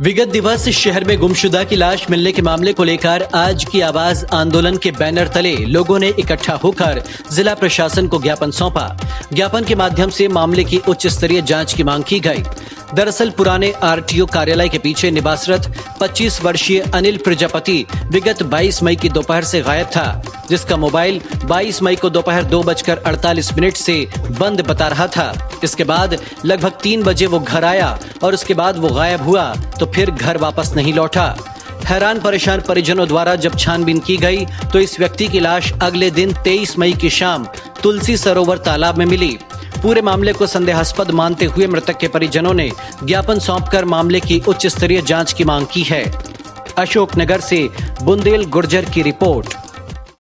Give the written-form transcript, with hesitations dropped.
विगत दिवस शहर में गुमशुदा की लाश मिलने के मामले को लेकर आज की आवाज आंदोलन के बैनर तले लोगों ने इकट्ठा होकर जिला प्रशासन को ज्ञापन सौंपा। ज्ञापन के माध्यम से मामले की उच्च स्तरीय जांच की मांग की गई। दरअसल पुराने आरटीओ कार्यालय के पीछे निवासरत 25 वर्षीय अनिल प्रजापति विगत 22 मई की दोपहर से गायब था, जिसका मोबाइल 22 मई को दोपहर 2:48 से बंद बता रहा था। इसके बाद लगभग 3 बजे वो घर आया और उसके बाद वो गायब हुआ तो फिर घर वापस नहीं लौटा। हैरान परेशान परिजनों द्वारा जब छानबीन की गई तो इस व्यक्ति की लाश अगले दिन 23 मई की शाम तुलसी सरोवर तालाब में मिली। पूरे मामले को संदेहास्पद मानते हुए मृतक के परिजनों ने ज्ञापन सौंपकर मामले की उच्च स्तरीय जांच की मांग की है। अशोकनगर से बुंदेल गुर्जर की रिपोर्ट।